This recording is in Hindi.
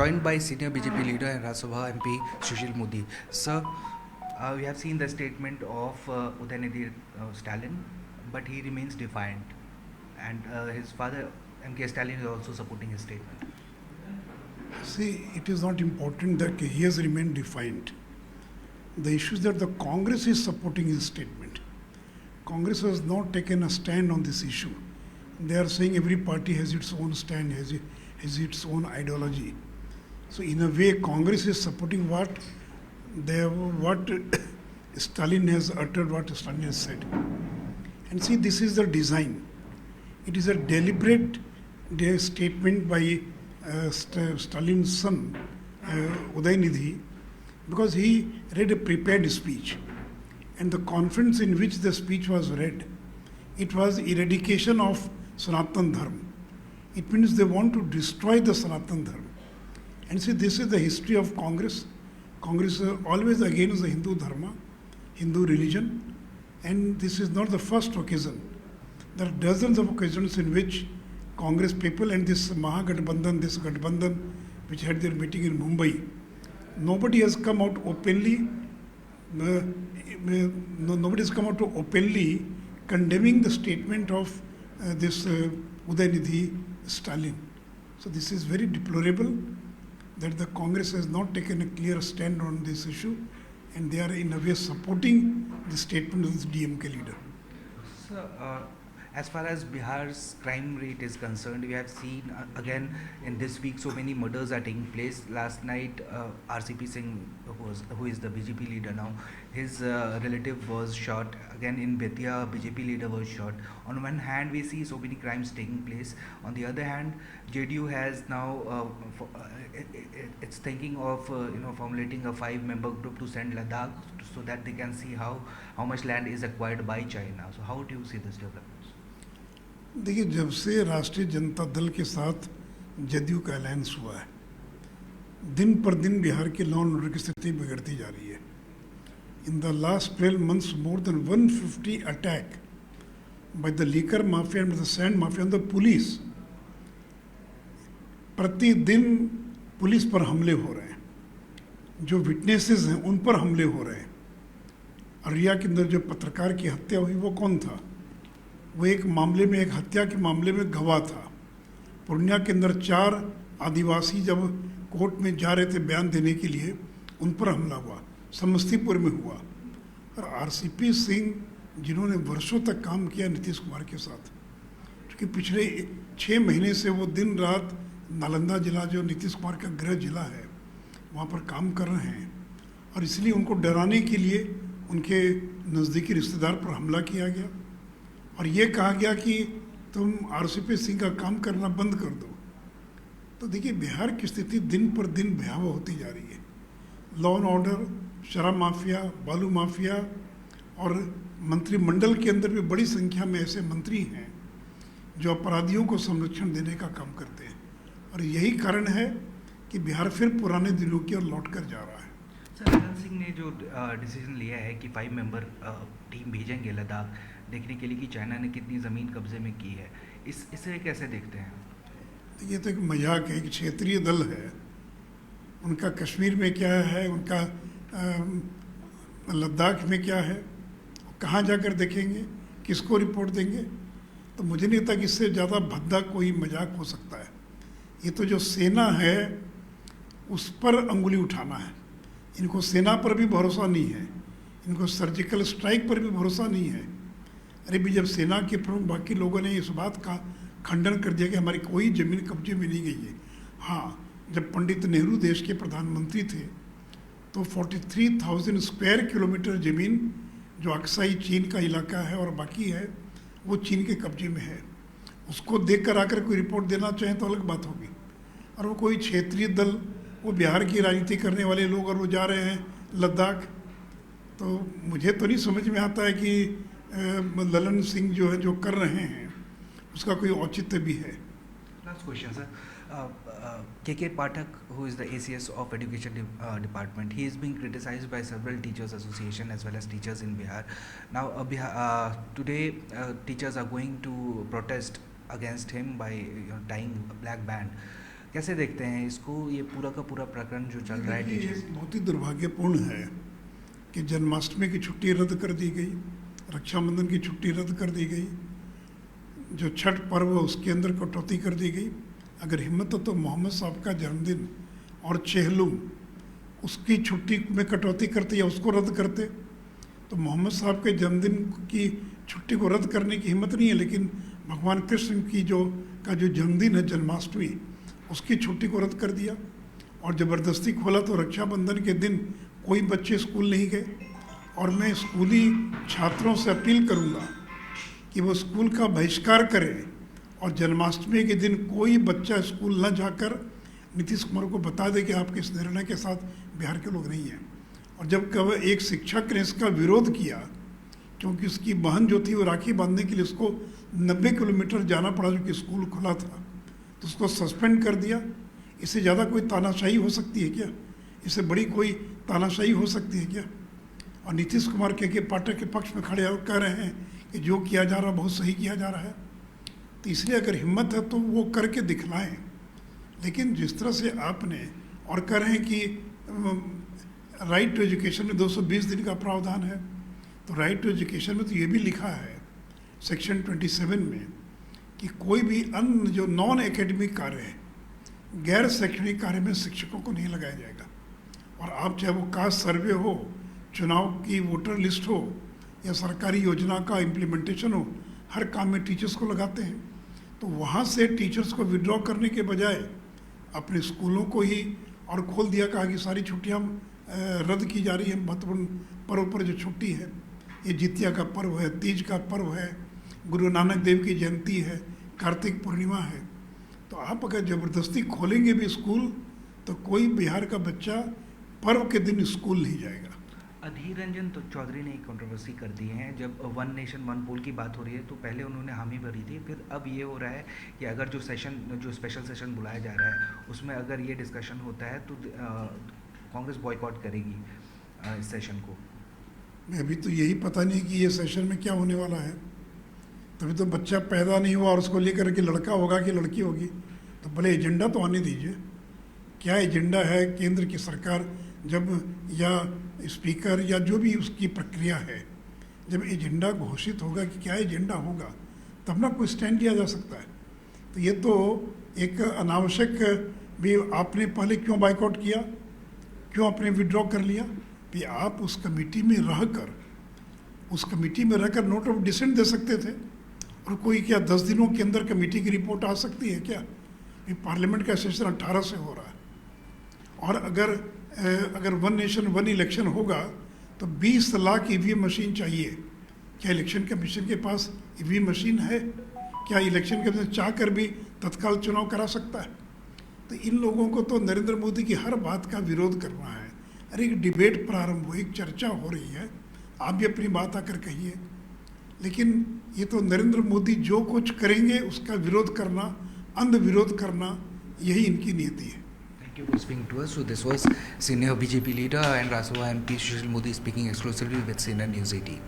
joined by senior BJP leader and Rajya Sabha MP Sushil Modi. Sir, we have seen the statement of Udayanidhi Stalin, but he remains defiant, and his father MK Stalin is also supporting his statement. See, it is not important that he has remained defiant. The issue is that the Congress is supporting his statement. Congress has not taken a stand on this issue. They are saying every party has its own stand, has its own ideology. So in a way, Congress is supporting what Stalin has uttered, what Stalin has said. And see, this is the design. It is a deliberate statement by Stalin's son, Udayanidhi, because he read a prepared speech. And the conference in which the speech was read, it was eradication of Sanatan Dharma. It means they want to destroy the Sanatan Dharma. And see, this is the history of Congress. Congress is always against the Hindu Dharma, Hindu religion, and this is not the first occasion. There are dozens of occasions in which Congress people and this Mahagathbandhan, this Gathbandhan, which had their meeting in Mumbai, nobody has come out openly. Nobody has come out openly condemning the statement of this Udayanidhi Stalin. So this is very deplorable that the Congress has not taken a clear stand on this issue, and they are in a way supporting the statement of this DMK leader. So, as far as Bihar's crime rate is concerned, we have seen again in this week so many murders are taking place. Last night, RCP Singh, who is the BJP leader now, his relative was shot. Again in Betia, BJP leader was shot. On one hand, we see so many crimes taking place. On the other hand, JDU has now it's thinking of formulating a 5-member group to send Ladakh so that they can see how much land is acquired by China. So how do you see this development? देखिए, जब से राष्ट्रीय जनता दल के साथ जदयू का अलायंस हुआ है, दिन पर दिन बिहार के लॉ एंड ऑर्डर की स्थिति बिगड़ती जा रही है. In the last 12 months, more than 150 attack by the liquor mafia and the sand mafia on the police. प्रतिदिन पुलिस पर हमले हो रहे हैं, जो विटनेसेस हैं उन पर हमले हो रहे हैं. अरिया के अंदर जो पत्रकार की हत्या हुई वो कौन था? वो एक मामले में, एक हत्या के मामले में गवाह था. पूर्णिया के अंदर 4 आदिवासी जब कोर्ट में जा रहे थे बयान देने के लिए, उन पर हमला हुआ. समस्तीपुर में हुआ. और आरसीपी सिंह जिन्होंने वर्षों तक काम किया नीतीश कुमार के साथ, क्योंकि पिछले 6 महीने से वो दिन रात नालंदा जिला जो नीतीश कुमार का गृह जिला है वहाँ पर काम कर रहे हैं, और इसलिए उनको डराने के लिए उनके नज़दीकी रिश्तेदार पर हमला किया गया और ये कहा गया कि तुम आरसीपी सिंह का काम करना बंद कर दो. तो देखिए, बिहार की स्थिति दिन पर दिन भयावह होती जा रही है. लॉ एंड ऑर्डर, शराब माफिया, बालू माफिया, और मंत्रिमंडल के अंदर भी बड़ी संख्या में ऐसे मंत्री हैं जो अपराधियों को संरक्षण देने का काम करते हैं. और यही कारण है कि बिहार फिर पुराने दिनों की ओर लौट कर जा रहा है. सर, राजनाथ सिंह ने जो डिसीजन लिया है कि 5-member टीम भेजेंगे लद्दाख देखने के लिए कि चाइना ने कितनी ज़मीन कब्जे में की है, इसे कैसे देखते हैं? ये तो एक मजाक है. एक क्षेत्रीय दल है, उनका कश्मीर में क्या है, उनका लद्दाख में क्या है, कहाँ जाकर देखेंगे, किसको रिपोर्ट देंगे? तो मुझे नहीं लगता कि इससे ज़्यादा भद्दा कोई मजाक हो सकता है. ये तो जो सेना है उस पर अंगुली उठाना है. इनको सेना पर भी भरोसा नहीं है, इनको सर्जिकल स्ट्राइक पर भी भरोसा नहीं है. अरे भी जब सेना के प्रमुख बाकी लोगों ने इस बात का खंडन कर दिया कि हमारी कोई ज़मीन कब्जे में नहीं गई है. हाँ, जब पंडित नेहरू देश के प्रधानमंत्री थे तो 43,000 स्क्वायर किलोमीटर ज़मीन जो अक्साई चीन का इलाका है और बाकी है वो चीन के कब्जे में है. उसको देख कर आकर कोई रिपोर्ट देना चाहें तो अलग बात होगी. और वो कोई क्षेत्रीय दल, वो बिहार की राजनीति करने वाले लोग, और वो जा रहे हैं लद्दाख, तो मुझे तो नहीं समझ में आता है कि ललन सिंह जो है जो कर रहे हैं उसका कोई औचित्य भी है. Last question, sir. KK Pathak, who is the ACS of Education Department, he is being criticized by several teachers association as well as teachers in Bihar. Now, today teachers are going to protest against him by tying a black band. कैसे देखते हैं इसको, ये पूरा का पूरा प्रकरण जो चल रहा है देखिए, टीचर्स? ये बहुत ही दुर्भाग्यपूर्ण है कि जन्माष्टमी की छुट्टी रद्द कर दी गई, रक्षाबंधन की छुट्टी रद्द कर दी गई, जो छठ पर्व है उसके अंदर कटौती कर दी गई। अगर हिम्मत हो तो मोहम्मद साहब का जन्मदिन और चेहलुम उसकी छुट्टी में कटौती करते या उसको रद्द करते। तो मोहम्मद साहब के जन्मदिन की छुट्टी को रद्द करने की हिम्मत नहीं है, लेकिन भगवान कृष्ण की जो जन्मदिन है जन्माष्टमी, उसकी छुट्टी को रद्द कर दिया और ज़बरदस्ती खोला। तो रक्षाबंधन के दिन कोई बच्चे स्कूल नहीं गए। और मैं स्कूली छात्रों से अपील करूंगा कि वो स्कूल का बहिष्कार करें और जन्माष्टमी के दिन कोई बच्चा स्कूल न जाकर नीतीश कुमार को बता दे कि आपके इस निर्णय के साथ बिहार के लोग नहीं हैं। और जब कब एक शिक्षक ने इसका विरोध किया, क्योंकि उसकी बहन जो थी वो राखी बांधने के लिए उसको 90 किलोमीटर जाना पड़ा, जो कि स्कूल खुला था, तो उसको सस्पेंड कर दिया। इससे ज़्यादा कोई तानाशाही हो सकती है क्या? इससे बड़ी कोई तानाशाही हो सकती है क्या? और नीतीश कुमार के पार्टी के पक्ष में खड़े होकर कह रहे हैं कि जो किया जा रहा बहुत सही किया जा रहा है। तो इसलिए अगर हिम्मत है तो वो करके दिखलाएं। लेकिन जिस तरह से आपने और कह रहे हैं कि राइट टू एजुकेशन में 220 दिन का प्रावधान है, तो राइट टू एजुकेशन में तो ये भी लिखा है सेक्शन 27 में कि कोई भी अन्य जो नॉन एकेडमिक कार्य है, गैर शैक्षणिक कार्य में शिक्षकों को नहीं लगाया जाएगा। और आप चाहे वो कास्ट सर्वे हो, चुनाव की वोटर लिस्ट हो या सरकारी योजना का इम्प्लीमेंटेशन हो, हर काम में टीचर्स को लगाते हैं। तो वहाँ से टीचर्स को विड्रॉ करने के बजाय अपने स्कूलों को ही और खोल दिया, कहा कि सारी छुट्टियाँ रद्द की जा रही है। महत्वपूर्ण पर्व पर जो छुट्टी है, ये जितिया का पर्व है, तीज का पर्व है, गुरु नानक देव की जयंती है, कार्तिक पूर्णिमा है। तो आप अगर ज़बरदस्ती खोलेंगे भी स्कूल तो कोई बिहार का बच्चा पर्व के दिन स्कूल नहीं जाएगा। अधीर रंजन तो चौधरी ने एक कंट्रोवर्सी कर दी है। जब वन नेशन वन पोल की बात हो रही है तो पहले उन्होंने हामी भरी थी, फिर अब ये हो रहा है कि अगर जो स्पेशल सेशन बुलाया जा रहा है उसमें अगर ये डिस्कशन होता है तो कांग्रेस बॉयकॉट करेगी इस सेशन को। अभी तो यही पता नहीं कि ये सेशन में क्या होने वाला है। तभी तो बच्चा पैदा नहीं हुआ और उसको लेकर के लड़का होगा कि लड़की होगी। तो भले एजेंडा तो आने दीजिए, क्या एजेंडा है केंद्र की सरकार, जब या स्पीकर या जो भी उसकी प्रक्रिया है, जब एजेंडा घोषित होगा कि क्या एजेंडा होगा, तब ना कोई स्टैंड लिया जा सकता है। तो ये तो एक अनावश्यक भी, आपने पहले क्यों बाइकआउट किया, क्यों आपने विड्रॉ कर लिया? कि आप उस कमेटी में रहकर नोट ऑफ डिसेंट दे सकते थे। और कोई क्या 10 दिनों के अंदर कमेटी की रिपोर्ट आ सकती है क्या? ये पार्लियामेंट का सेशन 18 से हो रहा है। और अगर वन नेशन वन इलेक्शन होगा तो 20 लाख ईवीएम मशीन चाहिए। क्या इलेक्शन कमीशन के पास ईवीएम मशीन है? क्या इलेक्शन कमीशन चाह कर भी तत्काल चुनाव करा सकता है? तो इन लोगों को तो नरेंद्र मोदी की हर बात का विरोध करना है। अरे एक डिबेट प्रारंभ हो, एक चर्चा हो रही है, आप भी अपनी बात आकर कहिए। लेकिन ये तो नरेंद्र मोदी जो कुछ करेंगे उसका विरोध करना, अंध विरोध करना, यही इनकी नीति है। Thank you for speaking to us. So this was senior BJP leader and Rajya Sabha MP Sushil Modi speaking exclusively with CNN News 18.